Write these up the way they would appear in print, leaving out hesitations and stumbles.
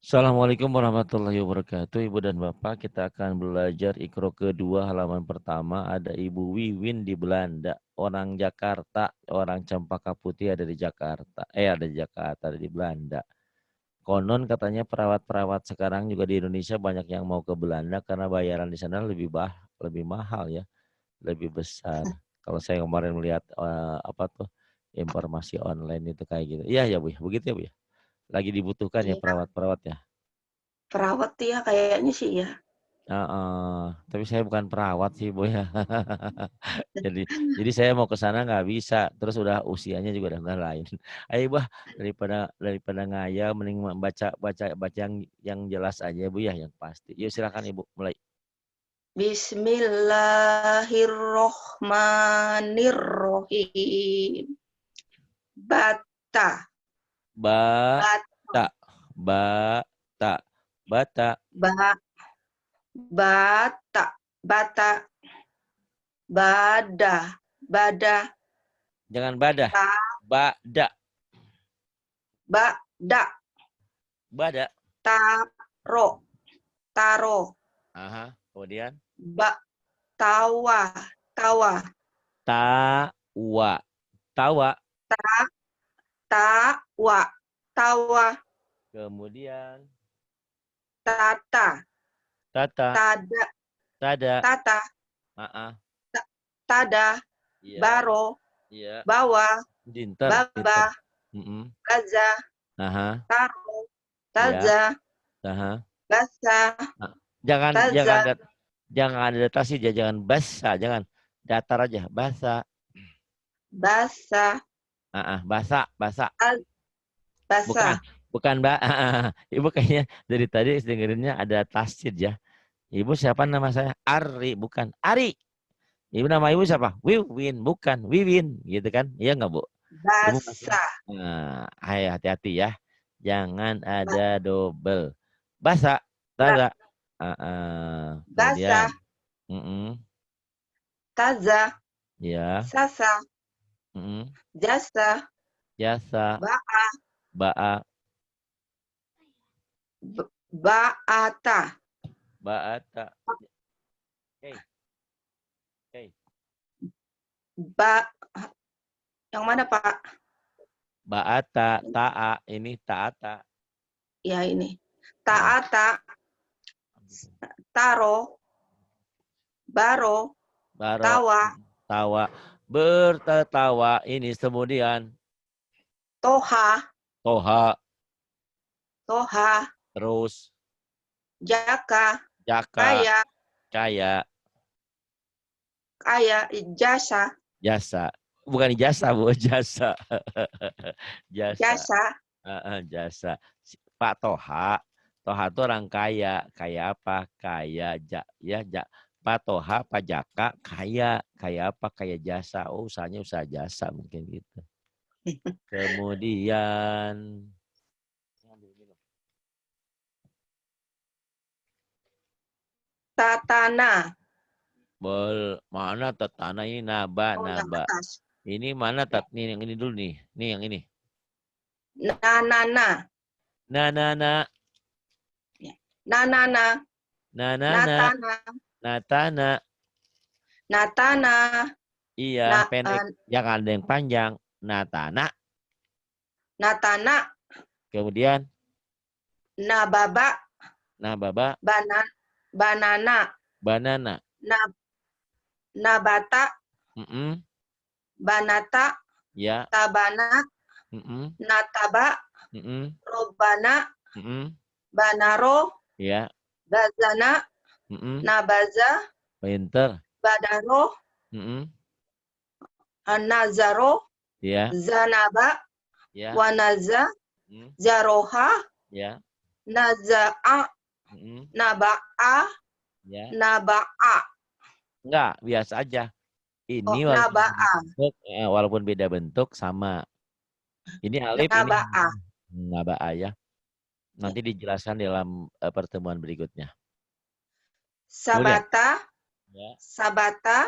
Assalamualaikum warahmatullahi wabarakatuh. Ibu dan Bapak, kita akan belajar Iqra kedua halaman pertama. Ada Ibu Wiwin di Belanda, orang Jakarta, orang Cempaka Putih ada di Jakarta. Ada di Jakarta, ada di Belanda. Konon katanya perawat-perawat sekarang juga di Indonesia banyak yang mau ke Belanda karena bayaran di sana lebih mahal ya, lebih besar. Kalau saya kemarin melihat apa tuh informasi online itu kayak gitu. Iya ya Bu, ya. Begitu ya Bu ya. Lagi dibutuhkan ya Iya, perawat-perawat ya. perawat ya kayaknya sih ya. Heeh, tapi saya bukan perawat sih, Bu ya. Jadi jadi saya mau ke sana nggak bisa, terus udah usianya juga udah lain. Ayo, bah, daripada daripada ngayal mending baca baca baca yang jelas aja, Bu ya, yang pasti. Yuk silakan Ibu mulai. Bismillahirrohmanirrohim. Bata, bat, Bata, bata, bata. ba, bata, bata, bada, bada, Jangan badah, ta, bada, bada, bada. taro, taro, Aha, kemudian ba, tawa, tawa, tawa, tawa, ta, tawa, tawa, kemudian tata, tata, tada, tada. tata, Ah, tada, iya, baro, iya. bawa, Pinter, baba, pinter. Mm-mm. baza, Aha, taro, iya. taza, Aha. basa, Nah, jangan taza, jangan jangan ada datasi ya, jangan basa, jangan datar aja, basa. basa, Basa, basa. Bukan, basa. bukan Mbak. Ibu kayaknya dari tadi dengerinnya ada tasjid ya. Ibu siapa nama saya? Ari, bukan Ari. Ibu nama ibu siapa? Wiwin, bukan Wiwin, gitu kan? Iya nggak Bu? Ibu masih. Basa, Ayo hati-hati ya. Jangan ada double. Basa, tada. basa, Kemudian, mm-mm, taza, ya, sasa, mm-mm, jasa, jasa, baa, baa, baata, baata. Oke, oke. ba, yang mana Pak? Baata, taa, ini taata. Ya ini. Ah, Taata, taro, baro, baro, tawa, tawa, bertertawa. Ini kemudian toha, toha, toha, terus jaka, jaka, kaya, kaya, kaya, jasa, jasa. Bukan jasa, Bu, jasa. Jasa. jasa, Jasa. Pak Toha. Toha itu orang kaya. Kaya apa? Kaya Pak Toha, Pak Jaka, kaya. Kaya apa? Kaya jasa. Oh, usahanya usaha jasa mungkin gitu. Kemudian tatana. mana tetana ini naba Oh, yang naba. atas. Ini mana nih yang ini dulu nih. Nih yang ini. Nanana. Na. Nanana. Na. Natana. Natana. Natana. Iya, Na, pendek. Jangan ada yang panjang. Natana. natana. Kemudian Nababa. nababa, Banana. banana. Na, nabata. Mm-mm, Banata. ya. Tabana. Mm-mm, Nataba. mm-mm, Robana. mm-mm, Banaro. ya. Bazana. Mm-mm, Nabaza. pinter. Badaro. Mm-mm, Nazaro. ya. Zanaba. Ya. Wanaza. Mm, Zaroha. ya. Naza'a. Mm-mm, Naba'a. ya. Naba'a. Enggak, biasa aja. Ini Oh, walaupun beda naba'a. bentuk, walaupun beda bentuk sama. Ini alif, ini Naba'a. naba ya. Nanti dijelaskan dalam pertemuan berikutnya. Kemudian, Sabata. ya. Sabata.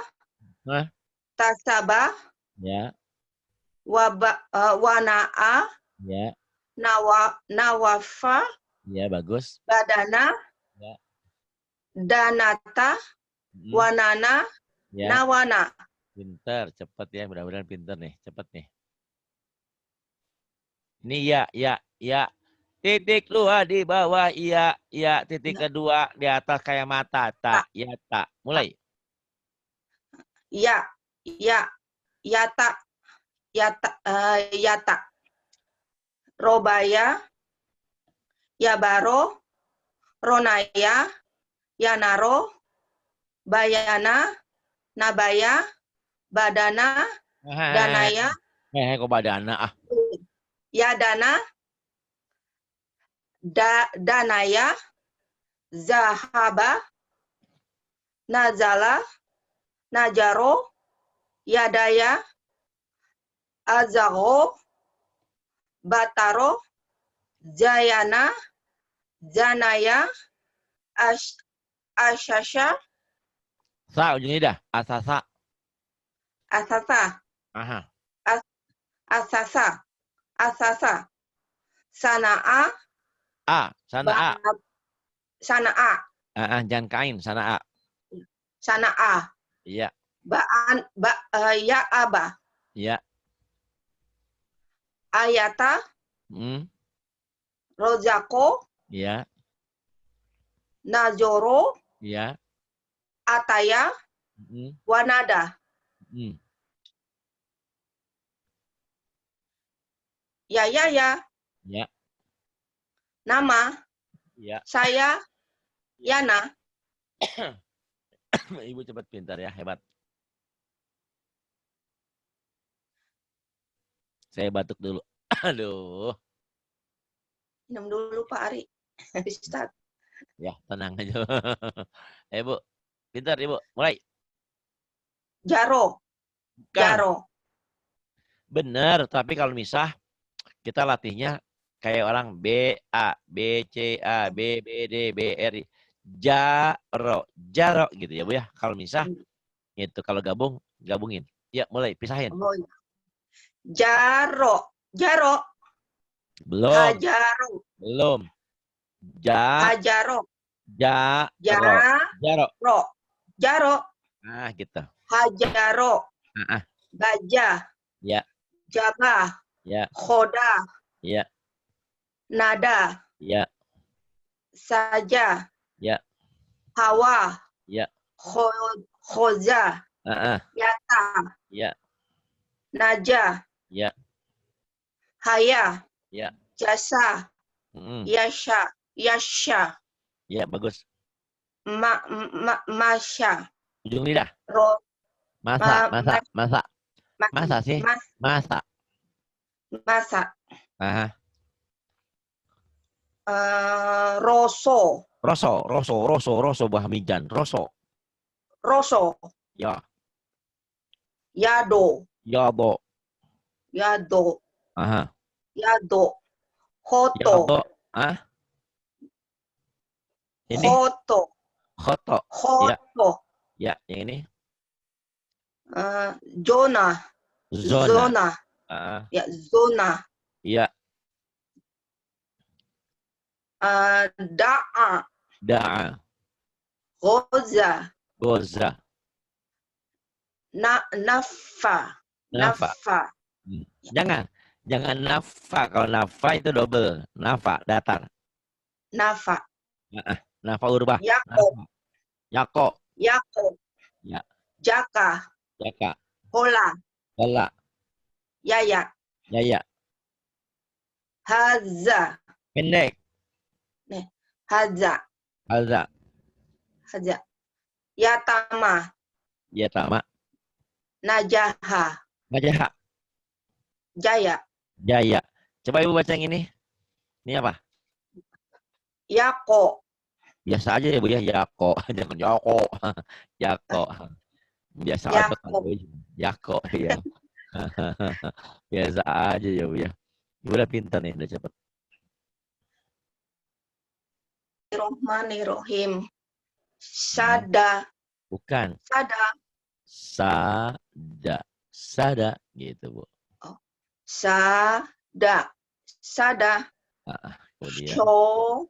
Nah, Tasaba. ya, Wana'a. ya. Nawafa. Ya, bagus. badana, Ya. danata, Mm, wanana, ya, nawana. pinter, cepet ya, mudah-mudahan pinter nih, cepet nih. Ini ya. Titik dua di bawah, iya. Titik kedua di atas kayak mata, tak, ya, tak. Mulai. Ya, ya, yata, yata. Robaya, yabaro, ronaya, yanaro, bayana, nabaya, badana, danaya, Kok badana ah. yadana, danaya, zahaba, nazala, najaro, yadaya, azaro, bataro, jayana, janaya, ashasha, Sa ujung lidah, asasa. asasa, Aha. asasa, asasa, sanaa, Sana A. sanaa, Jangan kain, sana A. sanaa, Iya, yaaba, iya. ayata, Hmm, rozako, iya, nazoro, iya. ataya, Hmm, wanada. hmm. Ya, Iya, nama, iya. saya, Yana. Ibu cepat pintar ya, hebat. Saya batuk dulu. Aduh. Minum dulu Pak Ari. Ustaz. Ya, tenang aja. Bu, pintar Ibu. Mulai. Jaro, Bukan. jaro. Bener, tapi kalau misah, kita latihnya kayak orang B, A, B, C, A, B, B, D, B, R, I. Jaro gitu ya Bu ya. Kalau misah, itu kalau gabungin. Ya, mulai pisahin. Oh, iya. Jaro, jaro, Belum, hajaro, belum. Ja, hajaro, jaro, jaro, jaro. jaro, Ah, gitu. hajaro, Ah, gajah, ya, jabah, ya, khoda, ya, nada, ya, saja, ya, hawa, ya. khoza, Ah, yata, ya, naja, ya, haya, ya. jasa, Mm, yasha, yasha, ya, bagus. masya, Ujung lidah. ro, Masa, ma, masa, masa. Masa sih? mas, Masa. masa, Ah, roso, roso buah mijan. roso, Ya, yado, ya, bo. yado, Aha. yado, Ya, hoto, bo. Ah, ini hoto, koto. Ya, hoto, ya, yang ini zona, zona. zona, Ah, ya zona, ya, da'a, da, goza, goza, nafa, nafa. nafa, Jangan, jangan nafa. Kalau nafa itu double. Nafa, datar. nafa, Nafa urba. yako, Nafa. Yako. yako, Ya, jaka, jaka. hola, Bala. yaya, Jaya. haza, Pendek. nih, haza, Alza. haza, yatama, Ya, sama. najaha, Majaha. jaya, Jaya. Coba ibu baca yang ini. Ini apa? yako, Biasa aja ya bu ya. Yako. Jangan Yako. Yako. Biasa aja kan. yako, Yako. Ya. Biasa aja ya bu ya. Ibu udah pintar nih. Udah cepet. Bismillahirrahmanirrahim. Sada, Bukan. sada, Sada. Sada. Gitu bu. sada, sada, Kemudian. sho,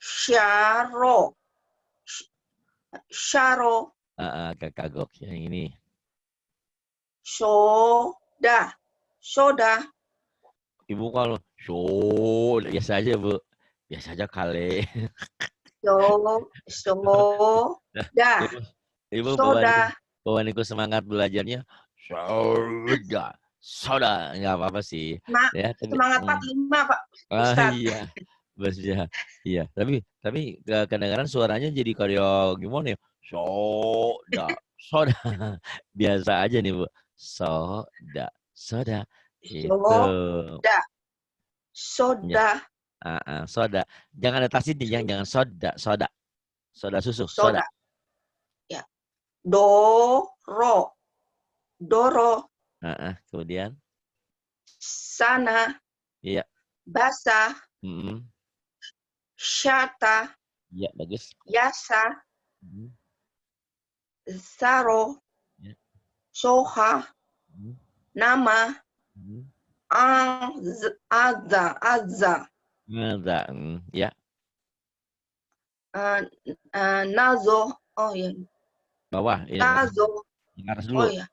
Syaro. Syaro. Agak kagok yang ini. Soda. Soda. Ibu kalau biasa aja Bu. Biasa aja kali. Soda. Ibu Soda. bawaan semangat belajarnya. Soda. Nggak apa-apa sih. Ya, tapi, Semangat 45, Pak Ustadz. iya. Iya. Iya. Tapi kadang-kadang suaranya jadi kayak gimana ya? Soda. Soda. Biasa aja nih Bu. Soda. Soda. Itu. Soda. Ya. Soda. Soda. Jangan ada tasnya, jangan soda. Soda. Soda susu. Soda. Soda. Ya. Doro. Doro. Kemudian. Sana. Iya. Basah. Syata. Iya, bagus. Yasa. Saro. Ya. Soha. Nama. Azza. Ada. Ya. Nazo. Oh ya. Bawah. Ini Nazo. yang atas dulu. Oh ya.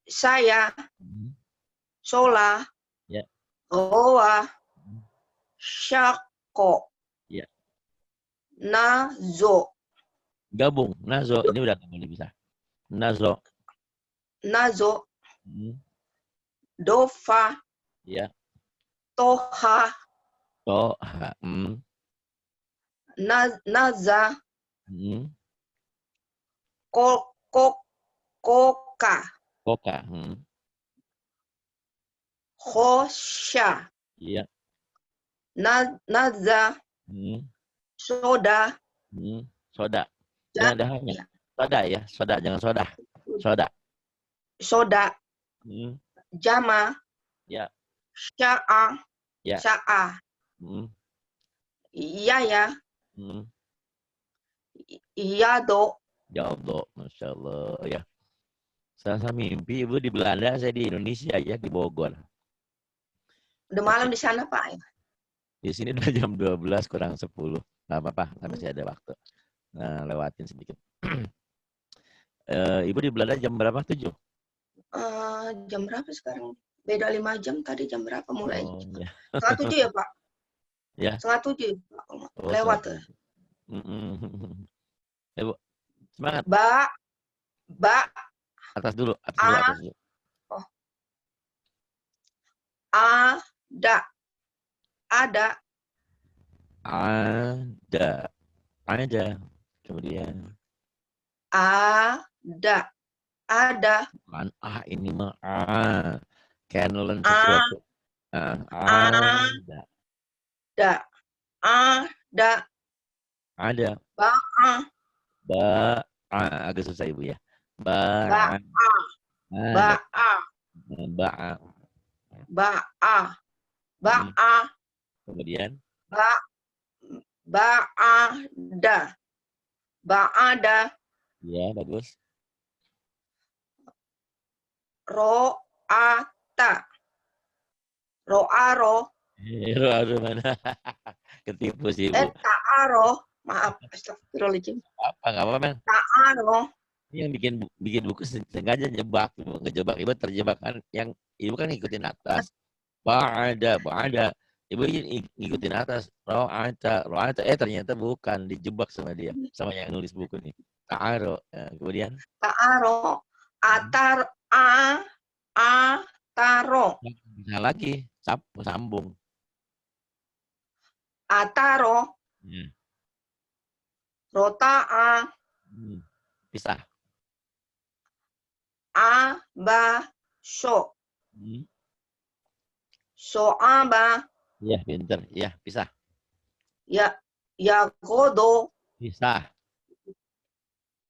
Saya. Sola. Ya. Roa. Syako. Ya. Nazo. Gabung. Nazo. Ini udah boleh bisa. Nazo. Nazo. Dofa. Ya. Toha. Toha. Naza. Koka. Koka. Khosya. Iya. Naza. Soda. Soda. Jangan ada hanya. Soda ya. Soda. Jangan soda. Soda. Soda. Jama. Ya. Sya'a. Ya. Sya'a. Yaya. Yado. Yado. Masya Allah. Ya. Saya mimpi Ibu di Belanda, saya di Indonesia ya, di Bogor. Udah malam di sana, Pak. Di sini udah jam 12 kurang 10. Nggak apa-apa, masih ada waktu. Nah, lewatin sedikit. Ibu di Belanda jam berapa? 7? Jam berapa sekarang? Beda 5 jam, tadi jam berapa mulai? Ya. Setengah 7 ya, Pak? Ya. Setengah 7. Lewat. Ibu, semangat. Atas dulu. Atas dulu. Oh. Ada. Kemudian. Ada. Bukan ini mah kayak nelen sesuatu. Ada. Agak susah Ibu ya. Kemudian. Ba'ada. Ya, bagus. Ro'ata. Ro'aro. Ro'aro mana? Ketipu sih Ibu. Ta'aro. Maaf, astagfirullahaladzim. Nggak apa-apa, men. Ta'aro. Yang bikin buku sengaja nyebak, ngejebak Ibu terjebak kan, yang Ibu kan ngikutin atas. Ba'ada. Ibu ngikutin atas. Ro'ata. Ternyata bukan, dijebak sama dia, sama yang nulis buku nih. Ta'aro. Kemudian. Ta'aro. Ataro. Bisa lagi, sambung. Ataro. Rota'a. Pisah. Abaso. So'aba. Iya, pinter. Iya, pisah. Yagodo. Pisah.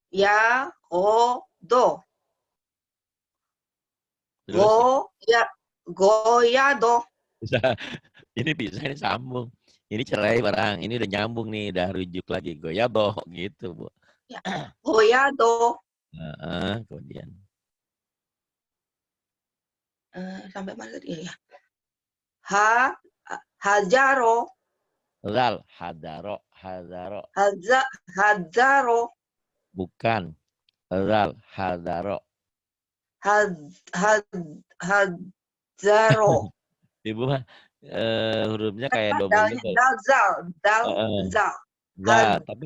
Yagodo. Terus. Goyado. Ini bisa, ini sambung. Ini cerai barang. Ini udah nyambung nih, udah rujuk lagi. Goyado gitu, Bu. Goyado. Kemudian. Sampai mana tadi ya? Hajaro. Zal, hadaro, hadaro. Hadzaro. Bukan. Zal, hadaro. Hadzaro. Ibu mah hurufnya kayak Dalnya double-double. dalzal. Heeh. Dalzal. Zal, tapi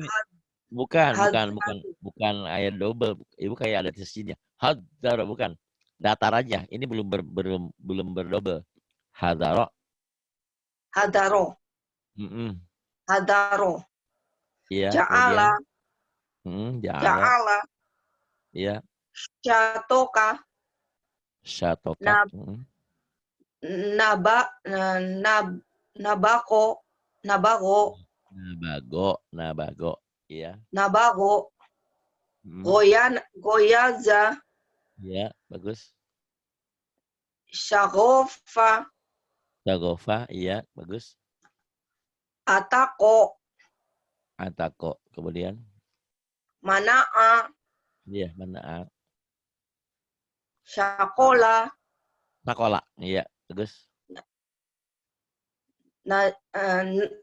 bukan Hadzaro. bukan ayat double. Ibu kayak ada sisinya. Hadaro bukan. Datar aja. Ini belum berdouble. Hadaro. Hadaro. Mm-mm. Hadaro. Iya, kemudian Ja'ala. ja'ala. Ja'ala. Iya, Syatoka. syatoka. Nab, naba, nabako. Nabago. Nabago. Iya. Nabago. Mm. Goyaza. Iya, bagus. Syagofa. Dagofa, iya, bagus. Atako. Atako, kemudian. Mana'a. Iya, mana? Syakola. Nakola, iya, bagus.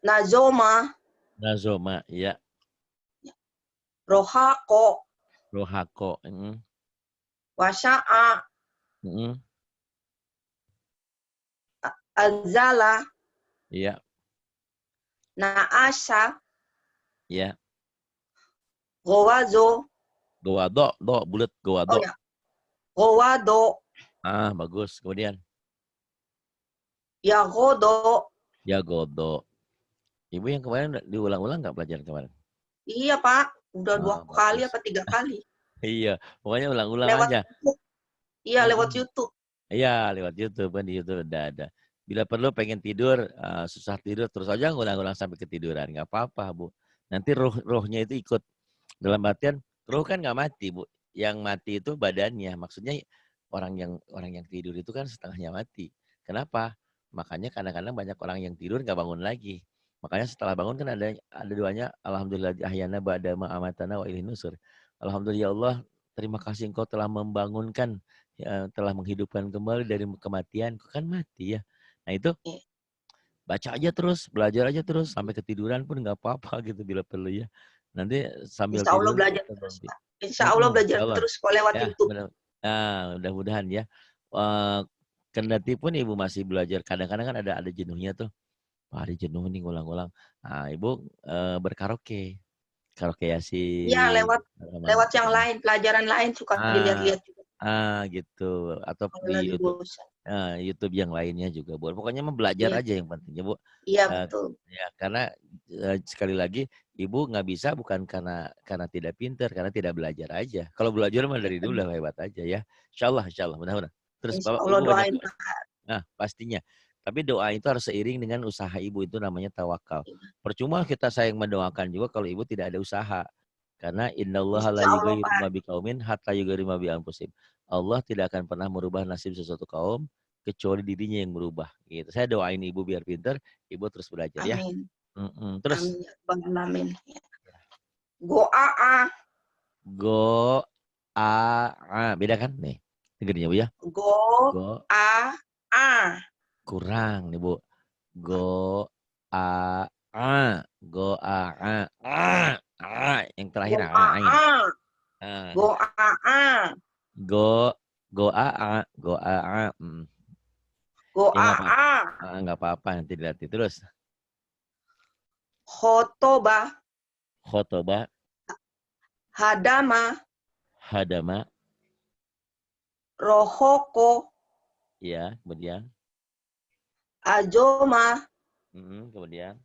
Nazoma. Nazoma, iya. Rohako. Rohako, Wasya'a. Anzala. Iya, Naasha. iya. Gowazo. Gowado, bulat Oh gowado. ya. Gowado. Ah, bagus. Kemudian. Yagodo. Jagodo. Ibu yang kemarin diulang-ulang nggak pelajaran kemarin? Iya Pak. Udah 2 kali Bagus. apa 3 kali. Iya, pokoknya ulang-ulang Lewat aja. YouTube. Iya, lewat YouTube. Iya, lewat YouTube kan, di YouTube udah ada. Bila perlu pengen tidur, susah tidur, terus aja ngulang-ulang sampai ketiduran, nggak apa-apa, Bu. Nanti rohnya itu ikut. Dalam artian, roh kan nggak mati, Bu. Yang mati itu badannya. Maksudnya orang yang tidur itu kan setengahnya mati. Kenapa? Makanya kadang-kadang banyak orang yang tidur nggak bangun lagi. Makanya setelah bangun kan ada doanya, Alhamdulillah ahyana ba'da ma amatana wa ilaihin nusur. Alhamdulillah ya Allah, terima kasih Engkau telah membangunkan, ya, telah menghidupkan kembali dari kematian. Kan mati ya. Nah itu Iya. baca aja terus, belajar aja terus sampai ketiduran pun nggak apa-apa gitu bila perlu ya. Nanti sambil Insya Allah tidur belajar kita terus nanti. Pak. Insya Allah belajar Insyaallah. terus kalau lewat Ya, YouTube. benar. Nah, mudah-mudahan ya. Kendati pun Ibu masih belajar, kadang-kadang kan ada jenuhnya tuh. Wah, hari jenuh nih ngulang-ngulang. Nah, Ibu berkaraoke. Karaoke Iya, Yasin. lewat yang lain, pelajaran lain suka Ah, dilihat-lihat juga gitu. Atau kalau di lagi YouTube. bosan. YouTube yang lainnya juga boleh. Pokoknya belajar Iya, aja yang penting ya, Bu. iya Eh, betul. ya, karena sekali lagi Ibu nggak bisa bukan karena tidak pintar, karena tidak belajar aja. Kalau belajar mah Iya, dari dulu benar. udah hebat aja ya. Insyaallah, mudah-mudahan. Terus Insya Bapak Allah Ibu banyak, doain Pak. pastinya. Tapi doa itu harus seiring dengan usaha Ibu, itu namanya tawakal. Iya. Percuma kita sayang mendoakan juga kalau Ibu tidak ada usaha. Karena innallaha la Insya Allah yughayyiru Pak. ma biqaumin hatta yughayyiru ma bi anfusihim. Allah tidak akan pernah merubah nasib sesuatu kaum kecuali dirinya yang merubah. Gitu. Saya doain Ibu biar pintar, Ibu terus belajar ya. Amin. Terus Amin. Ya Rabbal Alamin. Goa. go beda kan nih. Dengerin ya Bu ya. Go Go a. kurang nih Bu. Go a go yang terakhir Go a. Nah, Go a. go go go Go ya nggak apa-apa. a. Nggak apa-apa nanti dilatih terus. Khotoba. Khotoba, Hadama. hadama, Rohoko. ya kemudian, Ajoma. kemudian,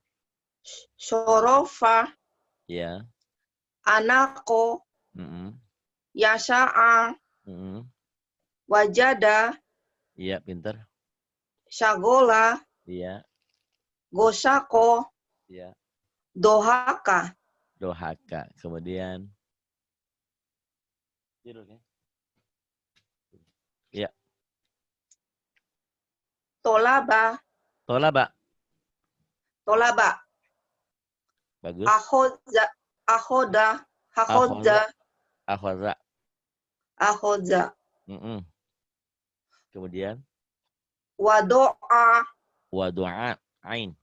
Sorofa. ya, Anako. mm, Yasa'a. Wajada. iya pinter, Syagola. iya, Gosako. iya, Dohaka. dohaka, kemudian, tidur kan? Iya, Tolaba. tolaba, Tolaba. bagus, Ahoda. Ahoda. akhoza, Hahodza. akhoza, Ahodza. kemudian, Wado'a. wadu'a, ain,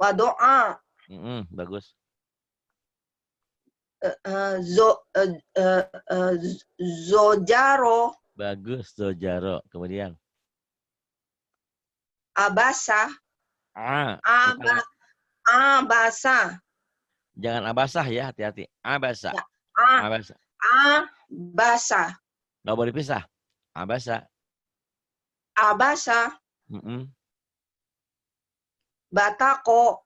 Wadoa. Bagus. Zojaro. Bagus, Zojaro. Kemudian. Abasa. Bukan, Abasa. jangan abasah ya, hati-hati. Abasa. Ya. Abasa. Abasa. Nggak boleh pisah. Abasa. Abasa. Batako.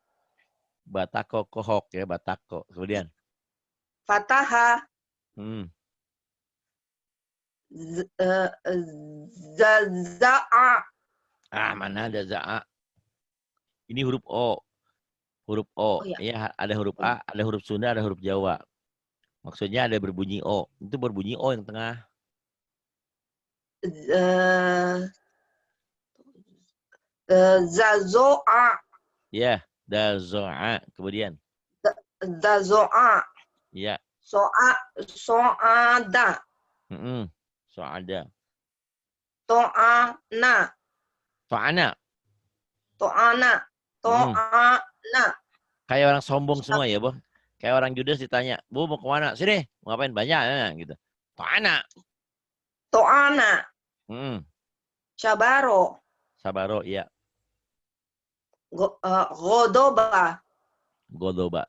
Batako kohok ya, batako. Kemudian. Fataha. Za'a. Mana ada za'a. Ini huruf O. Huruf O. Oh, ya. Ya, ada huruf A, ada huruf Sunda, ada huruf Jawa. Maksudnya ada berbunyi O. Itu berbunyi O yang tengah. Zazo'a. Ya, dazo'a. Kemudian. Zazo'a. Ya. So'ada. So'ada. To'ana. So'ana. To'ana. To'ana. Kayak orang sombong semua ya, Bu. Kayak orang Judas ditanya, Bu mau kemana? Sini, mau ngapain banyak ya, gitu. So'ana. To'ana. Syabaro. Sabaro, iya. Godoba. Godoba.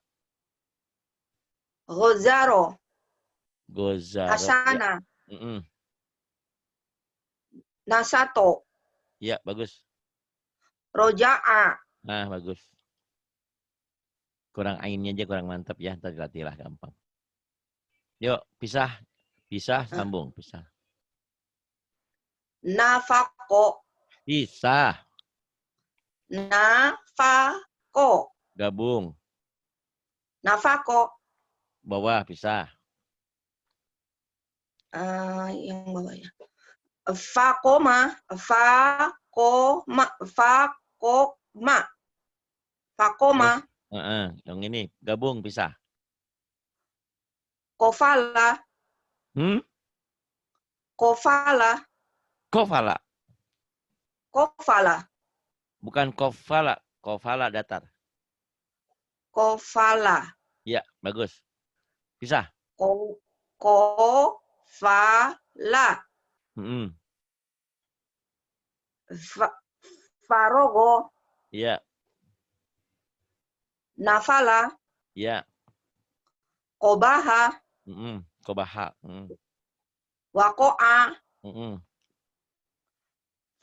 Gozaro. Gozaro. Hasana. Ya. Nasato. Iya, bagus. Roja'a. Nah, bagus. Kurang ainnya aja kurang mantap ya, ntar dilatih lah gampang. Yuk, pisah. Pisah, sambung. Pisah. Nafako. Pisah. Nafako. Gabung. Nafako. Bawah, pisah. Yang bawah ya. Fakoma. Fakoma. Fakoma. Fakoma. Yang ini, gabung, pisah. Kofala. Kofala. Kofala. Kofala. Bukan kofala. Kofala datar. Kofala. Iya, bagus. Pisah. Kofala. Farogo. Iya. Nafala. Iya. Kobaha. Kobaha. Wako'a.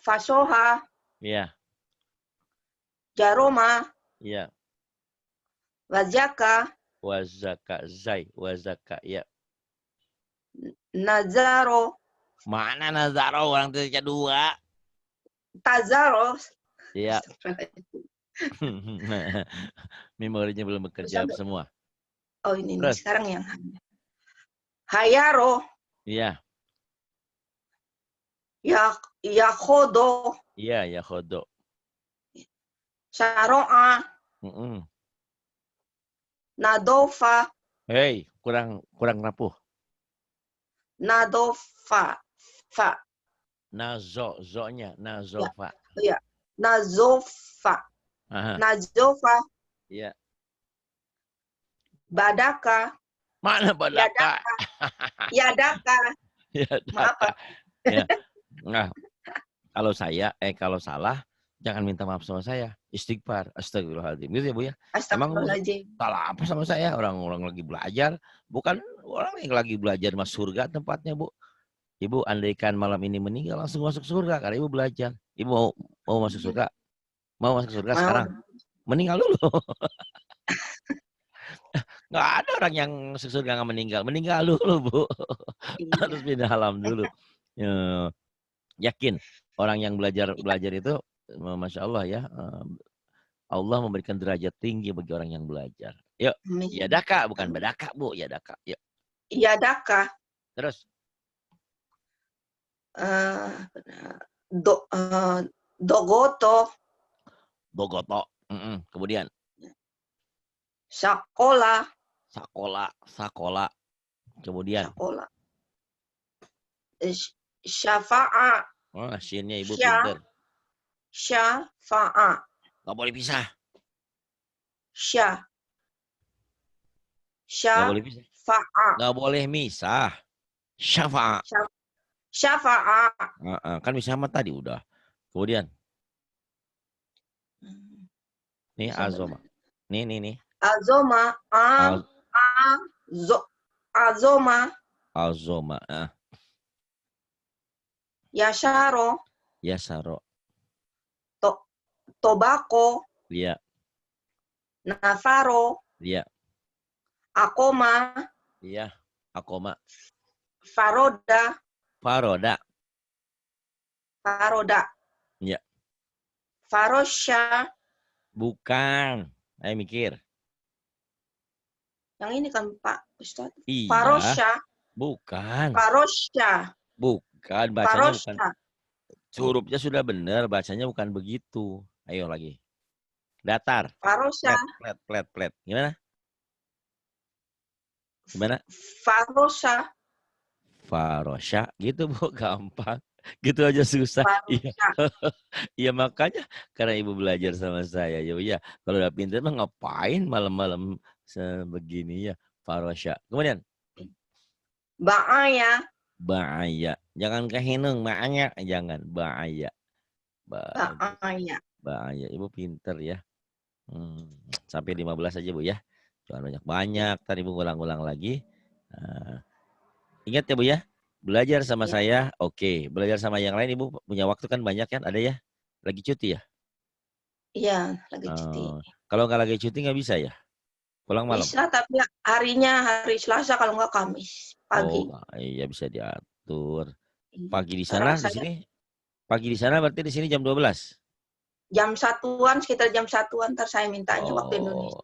Fasoha. Iya. Jaroma. Iya. Wazaka. Wazaka. Zai. Wazaka. Iya. Nazaro. Mana Nazaro? Orang tiga dua. Tazaro. Iya. Memorinya belum bekerja semua. Oh ini nih, sekarang yang Hayaro. Iya. Yakhodo. Iya, Yakhodo. Saro'a. Nadofa. Hei, kurang rapuh. Nadofa. Fa. Zo-nya. Nazofa. Iya. Nazofa. Nazofa. Iya. Badaka. Mana badaka? Yadaka. Maaf. Ya. Nah, kalau salah jangan minta maaf sama saya. Istighfar. Astagfirullahaladzim. Gitu ya, Bu ya. Emang salah apa sama saya? Orang lagi belajar, bukan orang yang lagi belajar masuk surga tempatnya, Bu. Ibu andaikan malam ini meninggal langsung masuk surga karena Ibu belajar. Ibu mau masuk surga? Mau masuk surga sekarang? Meninggal dulu. Nggak ada orang yang masuk surga nggak meninggal. Meninggal dulu, Bu. Harus pindah alam dulu. Yakin orang yang belajar itu, Masya Allah ya. Allah memberikan derajat tinggi bagi orang yang belajar. Yuk, yadaka bukan badaka, Bu. Yadaka. Yuk. Yadaka. Terus. Dogoto. Dogoto. Kemudian. Sakola. Sakola. Kemudian. Sakola. Syafa'a. Oh, shinnya Ibu pinter. Syafa'a. Nggak boleh pisah. Sya. Nggak boleh misah. Syafa'a. Nggak boleh misah. Syafa'a. Syafa'a. Kan misah sama tadi udah. Kemudian, nih Bisa azoma. Nih. Azoma. Azoma. Azoma. Yasharo. Yasaro. Tobako. Iya. Nafaro. Iya. Akoma. Iya. Akoma. Faroda. Faroda. Faroda. Iya. Farosya. Bukan. Ayo mikir. Yang ini kan Pak Ustadz. Iya. Farosya. Bukan. Farosya. Bukan. Bacanya bukan. Farosya. Hurufnya sudah benar. Bacanya bukan begitu. Ayo lagi. Datar. Farosya. Plet. Gimana? Farosya. Farosya. Gitu Bu. Gampang. Gitu aja susah. Iya. Iya makanya karena Ibu belajar sama saya. Ya, kalau udah pintar mah ngapain malam-malam sebegini ya. Farosya. Kemudian. Ba'aya. Bahaya. Jangan kehinung. Bahaya. Jangan. Bahaya. Ba'aya. Bahaya. Ibu pinter ya. Sampai 15 aja Bu ya. Jangan banyak-banyak. Tadi Ibu ulang-ulang lagi. Ingat ya Bu ya. Belajar sama saya. Oke. Belajar sama yang lain Ibu punya waktu kan banyak kan. Ada ya. Lagi cuti ya. Iya, lagi cuti. Kalau nggak lagi cuti nggak bisa ya? Pulang malam? Bisa, tapi harinya hari Selasa kalau nggak Kamis. Pagi. Oh, iya bisa diatur. Iya. Pagi di sana, di sini? Pagi di sana berarti di sini jam 12? Jam 1-an, sekitar jam 1-an ntar saya mintanya waktu Indonesia.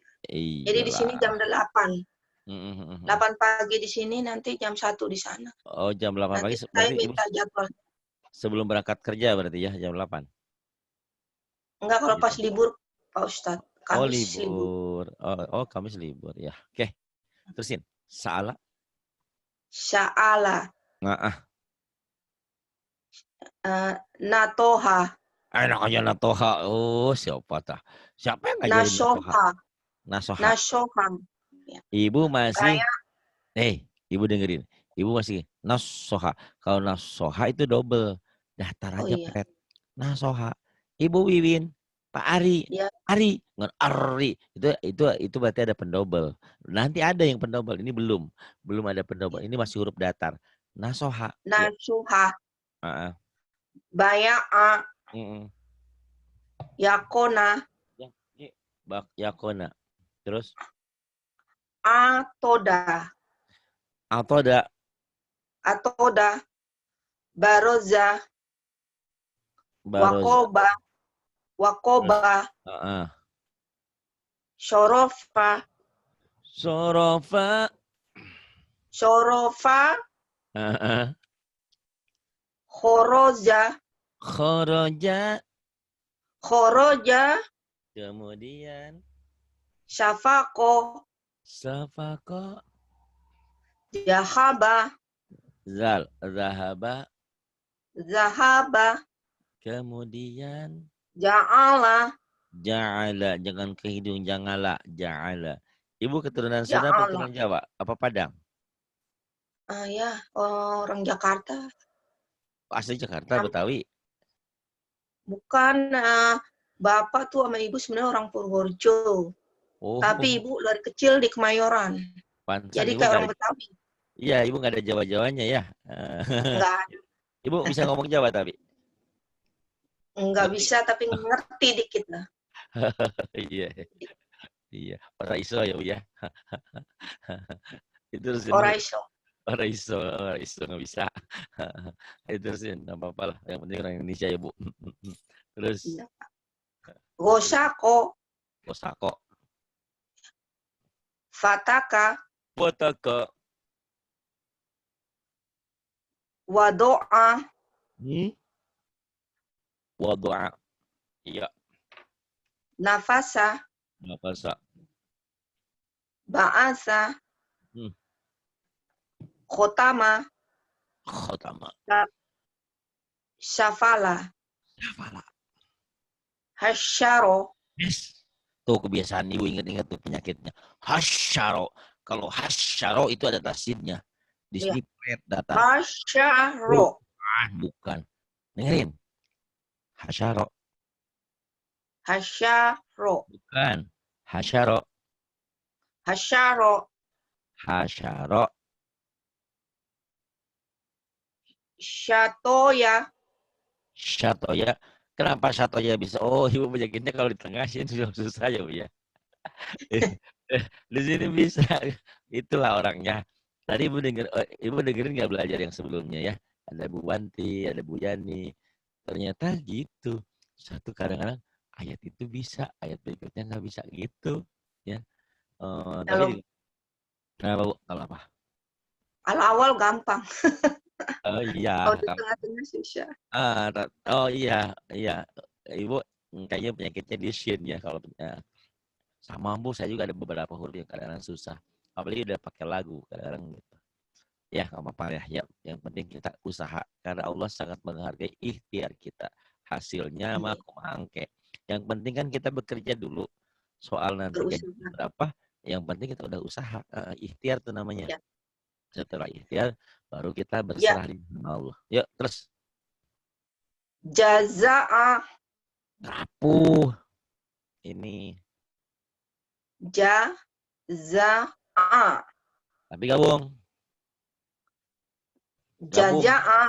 Jadi di sini jam 8. 8 pagi di sini, nanti jam 1 di sana. Oh, jam 8 pagi. Nanti saya minta jadwal. Sebelum berangkat kerja berarti ya, jam 8? Enggak, kalau pas libur, Pak Ustadz. Kamis libur. Oh, Kamis libur ya. Oke. Terusin. Sa'ala. Sya'ala. Natoha. Enak aja natoha. Oh, siapa tah? Siapa yang ngajarin natoha? Nasoha. Ibu masih. Ibu dengerin. Ibu masih nasoha. Kalau nasoha itu double. Datar aja pret. Nasoha. Ibu Wiwin. Pak Ari. Ari. Ari. Itu berarti ada pendobel. Nanti ada yang pendobel. Ini belum. Belum ada pendobel. Ini masih huruf datar. Nasoha. Nasuha. Baya'a. Yakona. Yakona. Terus? Atoda. Baroza. Wakoba. Syorofa. Khoroja. Kemudian Syafako. Zahaba. Kemudian Ja'ala. Jangan ke hidung, janganlah. Ja'ala. Ibu keturunan Sunda apa keturunan Jawa? Apa Padang? Orang Jakarta. Asli Jakarta, Betawi? Bukan. Bapak tuh sama ibu sebenarnya orang Purworejo. Tapi ibu dari kecil di Kemayoran. Jadi kayak orang Betawi. Iya, ibu nggak ada Jawa-Jawanya ya? Enggak ada. Ibu bisa ngomong Jawa tapi? Enggak bisa, tapi ngerti dikit lah. Iya. Orang iso ya Bu ya. Orang iso. Orang iso nggak bisa. Itu sih nggak apa-apa lah. Yang penting orang Indonesia ya Bu. Terus? Gosako. Fataka. Wado'a. Wado'a. Iya. Nafasa. Ba'asa. Khotama. Syafala. Hasyaro. Tuh kebiasaan ibu ingat-ingat tuh penyakitnya. Hasyaro. Kalau hasyaro itu ada tasydidnya. Di Ya. sini pret datar. Hasyaro. Bukan. Dengerin. Hasyaro. Hasyaro. Bukan. Hasyaro. Hasyaro. Hasyaro. Syatoya. Syatoya. Kenapa Syatoya bisa? Oh, ibu penyakitnya kalau di tengah sini susah ya, Bu ya. Di sini bisa. Itulah orangnya. Tadi ibu dengerin nggak belajar yang sebelumnya ya? Ada Bu Wanti, ada Bu Yani. Ternyata gitu. Satu kadang-kadang ayat itu bisa, ayat berikutnya nggak bisa gitu. Ya. Tapi kenapa Bu? Kalau apa? Kalau awal gampang. Oh iya. Kalau di tengah-tengah susah. Oh iya, iya. Ibu kayaknya penyakitnya di shin ya kalau sama Bu, saya juga ada beberapa huruf yang kadang-kadang susah. Apalagi udah pakai lagu kadang-kadang gitu. Ya nggak apa-apa ya. Yang penting kita usaha karena Allah sangat menghargai ikhtiar kita. Hasilnya mah kumangke. Yang penting kan kita bekerja dulu. Soal nanti gaji berapa, yang penting kita udah usaha. Ikhtiar tuh namanya. Ya. Setelah ikhtiar baru kita berserah di Allah. Yuk terus. Jazaa. Rapuh. Ini. Jazaa. Tapi gabung. Jajaa.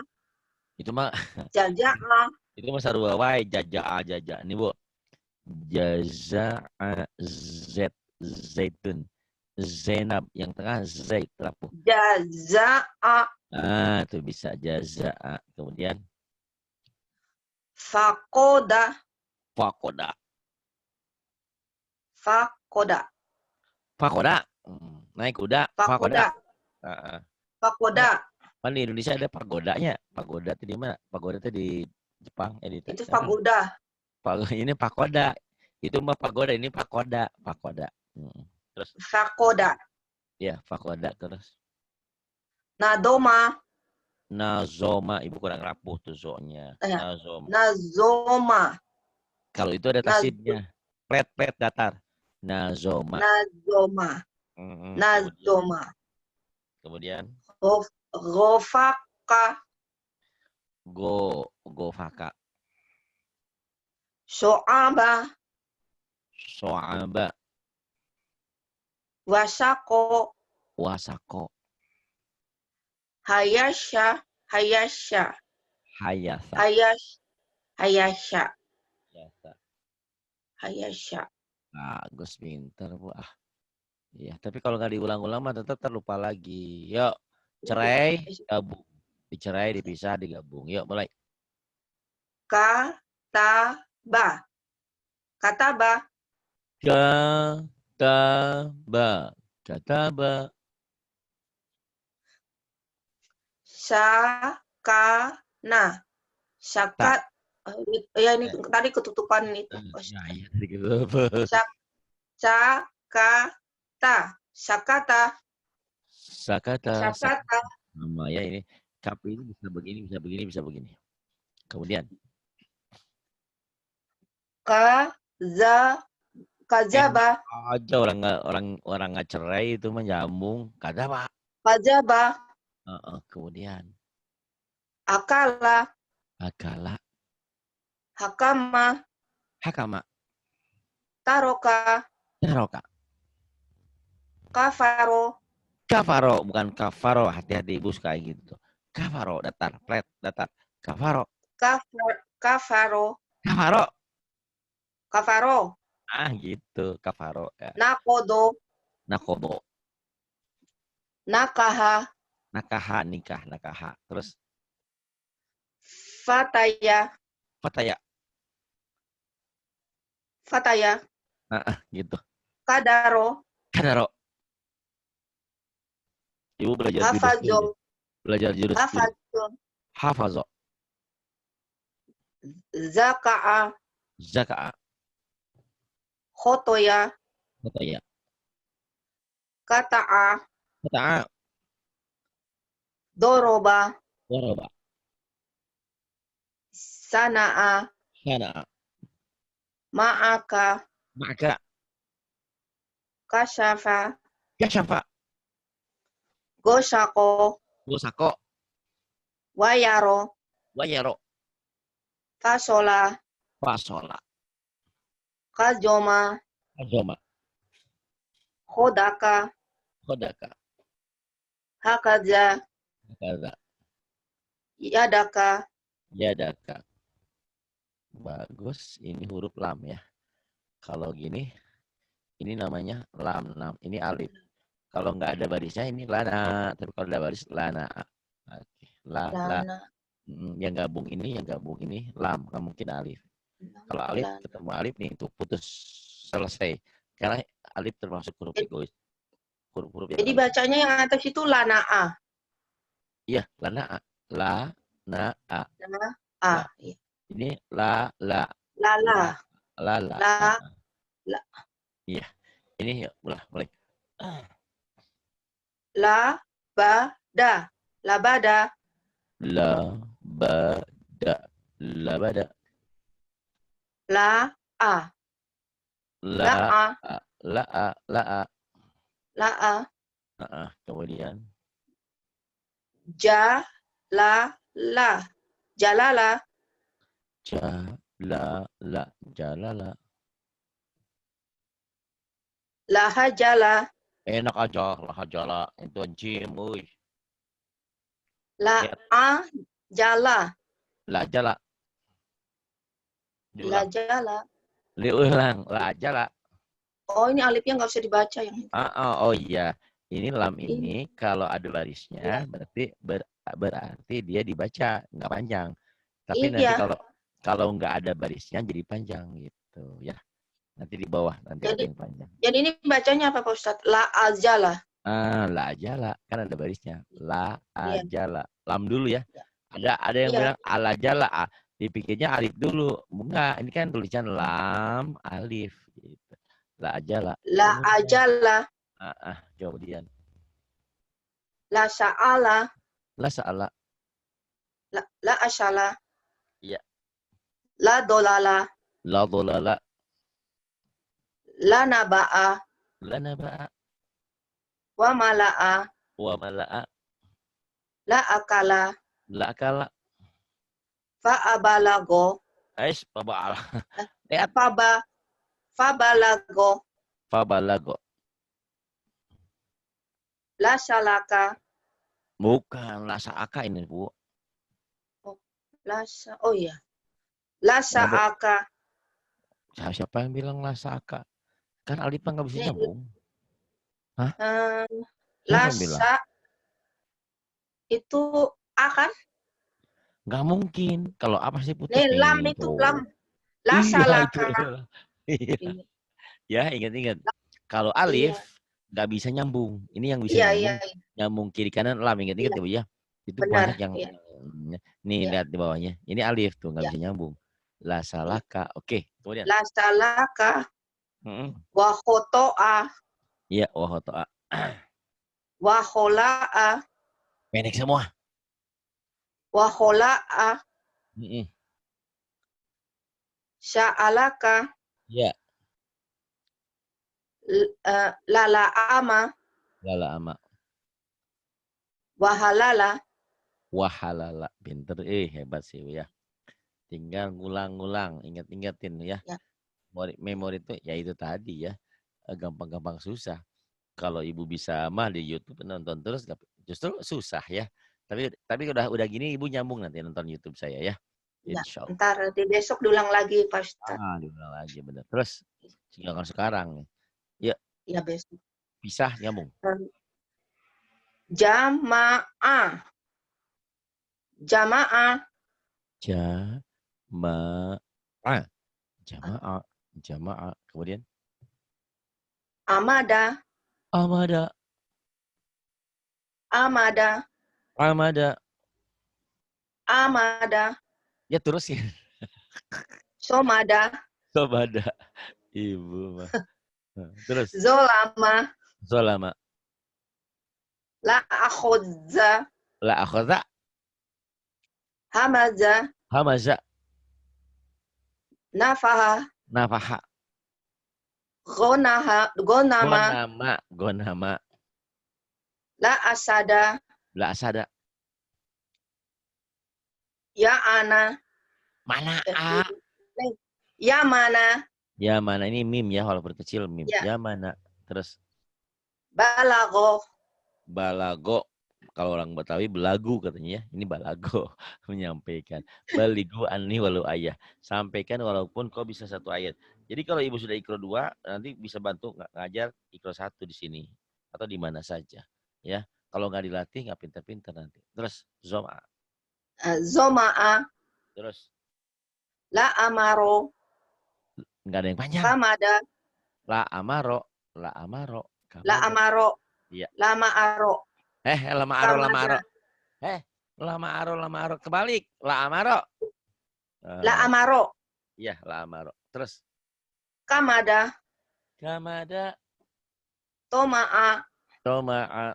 Itu mah. Jajaa. Itu mah sarua wae jaja. Ini Bu. Jaza'a zaitun. Zainab yang tengah zait rapuh. Jazaa. Itu bisa jaza'a. Kemudian Fakoda. fakoda. Naik kuda. Fakoda. Pagoda. Kan di Indonesia ada pagodanya. Pagoda itu di mana? Pagoda itu di Jepang. Itu pagoda. Ini pagoda. Itu mah pagoda, ini pagoda. Terus? Fakoda. Ya, pagoda terus. Nadoma. Nazoma, ibu kurang rapuh tuh zonya. Nazoma. Kalau itu ada tasydidnya. Pret datar. Nazoma. Kemudian. Gofaka. Gofaka. So'aba. Wasako. Hayasha. Bagus, pinter Bu. Iya, tapi kalau nggak diulang-ulang mah tetap terlupa lagi. Yuk, cerai, gabung. Dicerai, dipisah, digabung. Yuk, mulai. Kataba. Sakana. Sakat. Ya ini tadi ketutupan itu. Sakata. Nama ya ini. Kapi ini bisa begini, bisa begini. Kemudian. Kazaba. Aja orang nggak cerai itu menyambung. Kazaba. Kemudian. Akala. Hakama. Taroka. Kafaro, bukan kafaro. Hati-hati ibu suka gitu. Kafaro, datar. Kafaro. Gitu. Kafaro. Ya. Nakodo. Nakaha. Nakaha. Terus. Fataya. Gitu. Kadaro. Ibu belajar jurus. Hafazo. Zaka'a. Khotoya. Kata'a. Doroba. Sana'a. Ma'aka. Kasyafa. Kasyafa. Gosako. Gosako. Wayaro. Wayaro. Fasola. Fasola. Kajoma. Kajoma. Khodaka. Khodaka. Hakaza. Hakaza. Yadaka. Yadaka. Bagus, ini huruf lam ya. Kalau gini, ini namanya lam. Ini alif. Kalau nggak ada barisnya, ini lana. Tapi kalau ada baris, lana. Oke. La. Yang gabung ini, lam. Nggak mungkin alif. Kalau alif ketemu alif nih, itu putus. Selesai. Karena alif termasuk huruf egois. Huruf Jadi bacanya yang atas itu lana'a. Iya, lana'a. La-na-a. La-a. Ini la-la. La-la. La-la. La. Iya. Ini mulai. La-ba-da. Labada. Labada. Labada. La-a. La-a. La-a. La-a. La-a. Kemudian. Ja-la-la. Jalala. Ja-la-la. Jalala. Lahajala. Enak aja. Lahajala. Itu jim. La-a-jala. La-jala. La-jala. Diulang. La-jala. Oh, ini alifnya nggak usah dibaca yang ini. Oh iya. Ini lam ini kalau ada barisnya berarti dia dibaca nggak panjang. Tapi nanti kalau nggak ada barisnya jadi panjang gitu ya. Nanti di bawah nanti ada yang panjang. Jadi ini bacanya apa Pak Ustadz? La ajala. La ajala kan ada barisnya. La ajala. Lam dulu ya. Ada yang bilang ala jala. Dipikirnya alif dulu. Enggak, ini kan tulisan lam alif gitu. La ajala. La ajala. Kemudian. La sa'ala. La sa'ala. La asyala. Iya. La dolala. La dolala. La naba'a. La naba'a. Wa mala'a. Wa mala'a. La akala. La akala. Fa'abalago. Fabala. Fabalago. Fabalago. La salaka. Bukan, la sa'aka ini, Bu. Oh iya. La sa'aka. Siapa yang bilang la sa'aka? Kan alifnya nggak bisa nyambung. Hah? La sa itu a kan? Nggak mungkin. Kalau apa sih putus nih? Lam itu lam. La salaka. Ya, ingat-ingat. Kalau alif nggak bisa nyambung. Ini yang bisa nyambung. Nyambung kiri kanan lam. Ingat-ingat ya, Bu ya. Itu banyak yang nih lihat di bawahnya. Ini alif tuh nggak bisa nyambung. La salaka. Oke, kemudian. La salaka. Wa khoto'a. Iya, wa khoto'a. Wa khola'a. Pendek semua. Wa khola'a. Sya'alaka. Iya. Lala'ama. Lala'ama. Wahalala. Wahalala. Pinter. Hebat sih ya. Tinggal ngulang-ngulang. Ingat-ingatin ya. Memori itu ya itu tadi ya. Gampang-gampang susah. Kalau ibu bisa mah di YouTube nonton terus justru susah ya. Tapi udah gini ibu nyambung nanti nonton YouTube saya ya. Insya Allah. Ntar di besok diulang lagi Pak Ustadz. Diulang lagi benar. Terus tinggalkan sekarang. Ya. Ya besok. Pisah nyambung. Jama'ah. Jama'ah. Jama'ah. Jama'ah. Kemudian. Amada. Amada. Amada. Amada. Amada. Ya terusin. Somada. Somada. Ibu mah. Terus. Zolama. Zolama. La akhudza. La akhudza. Hamaza. Hamaza. Nafaha. Nafaha. Gonama. Gonama. La asada. La asada. Ya ana. Mana a? Ya mana. Ya mana, ini mim ya, walaupun kecil mim. Ya, Ya mana. Terus. balago. Balago. Kalau orang Betawi belagu katanya ya. Ini balago. Menyampaikan. Baligu anni walau ayah. Sampaikan walaupun kau bisa satu ayat. Jadi kalau ibu sudah ikro 2, nanti bisa bantu ngajar ikro 1 di sini. Atau di mana saja. Ya. Kalau nggak dilatih, nggak pintar-pintar nanti. Terus, zoma. Zoma'a. Terus. La amaro. Nggak ada yang panjang. Kamada. La amaro. La amaro. La amaro. Iya. Lama aro. Lama aro, lama aro. Lama aro, lama aro. Kebalik. La amaro. La amaro. Iya, la amaro. Terus. Kamada. Kamada. Toma'a. Toma'a.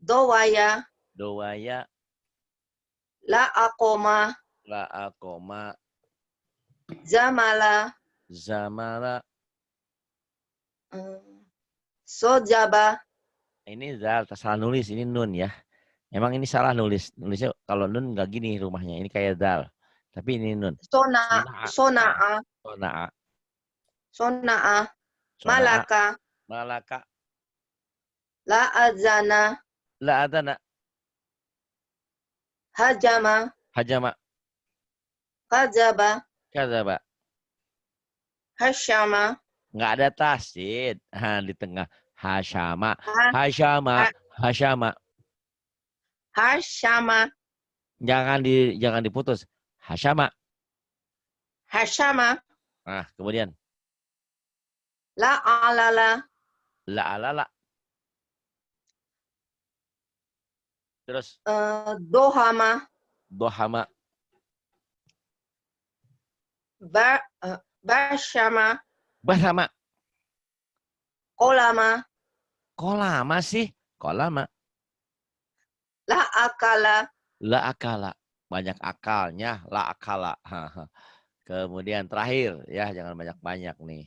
Dowaya. Dowaya. La akoma. La akoma. Zamala. Zamala. Sojaba. Ini zal, salah nulis. Ini nun ya. Emang ini salah nulis. Nulisnya kalau nun nggak gini rumahnya. Ini kayak dal. Tapi ini nun. Sona'a. Malaka. Malaka. La azana. La adana. Hajama. Hajama. Kazaba. Kazaba. Hashama. Nggak ada tasid. Di tengah. Hashama. Hashama. Hashama. Hashama. Jangan diputus. Hashama. Hashama. Nah, kemudian. La alala. La alala. Terus. Dohama. Dohama. Bashama. Bahama. Kolama. Kolama sih. Kolama. La akala. La akala. Banyak akalnya. La akala. Kemudian terakhir. Ya, jangan banyak-banyak nih.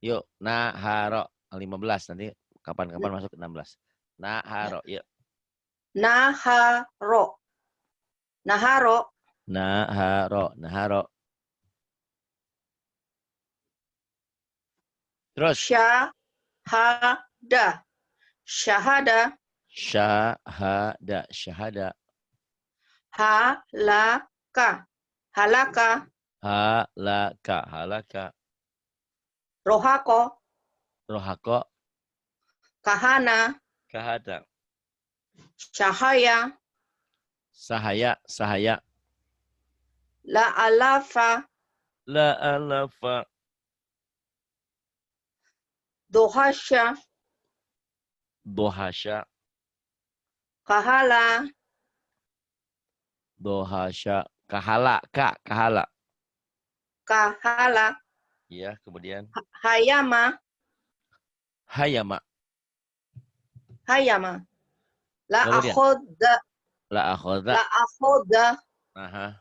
Yuk. Naharo. 15. Nanti kapan-kapan masuk ke 16. Naharo. Yuk. Naharo. Naharo. Naharo. Naharo. Terus. Syahada. Syahada. Syahada. Syahada. Halaka. Halaka. Halaka. Halaka. Rohako. Rohako. Kahana. Kahada. Cahaya. Sahaya. Sahaya. La alafa. La alafa. Dohasya. Dohasya. Kahala. Dohasya. Kahala. Kahala. Kahala. Iya, kemudian. Hayama. Hayama. Hayama. La Kemudian. akhoda. La akhoda. La akhoda. Aha.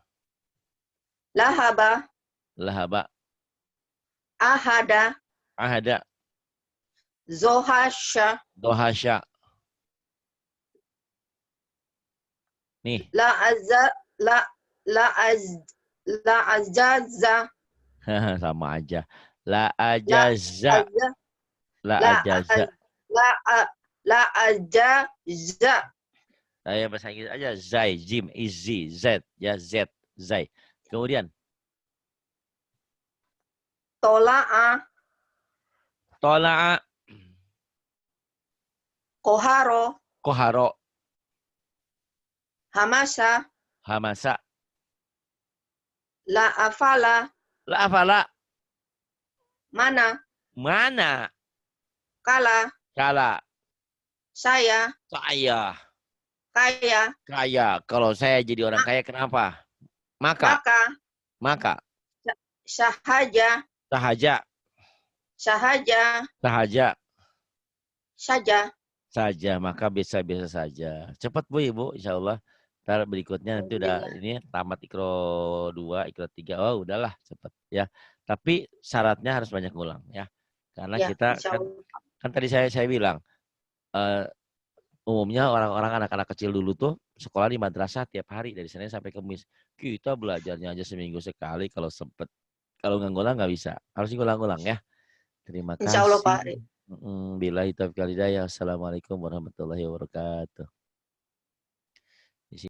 Lahaba. Lahaba. Ahada. Ahada. Zohasya. Dohasya. Nih. La ajaza. Sama aja. La ajaza. La ajaza. La ajaza. Saya bahasa Inggris aja. Zai, Jim, Izzy, Z. Ya, Z. Zai. Kemudian. Tola'a. Tola'a. Koharo. Koharo. Hamasa. Hamasa. La afala. La afala. Mana. Mana. Kala. Kala. Saya. Saya. Kaya. Kaya. Kalau saya jadi orang kaya kenapa? Maka. Sahaja. Sahaja. Sahaja. Sahaja. Saja. Saja. Maka biasa-biasa saja. Cepat Bu, Ibu. Insya Allah. Ntar berikutnya nanti udah ini tamat Ikro 2, Ikro 3. Oh, udahlah cepet ya. Tapi syaratnya harus banyak ngulang ya. Karena Ya, kita kan tadi saya bilang umumnya orang-orang anak-anak kecil dulu tuh sekolah di madrasah tiap hari dari Senin sampai Kamis. Kita belajarnya aja seminggu sekali kalau sempet. Kalau nggak ngulang nggak bisa. Harus ngulang-ngulang ya. Terima kasih. Insya Allah Pak Ari. Billahi taufiq wal hidayah. Assalamualaikum warahmatullahi wabarakatuh.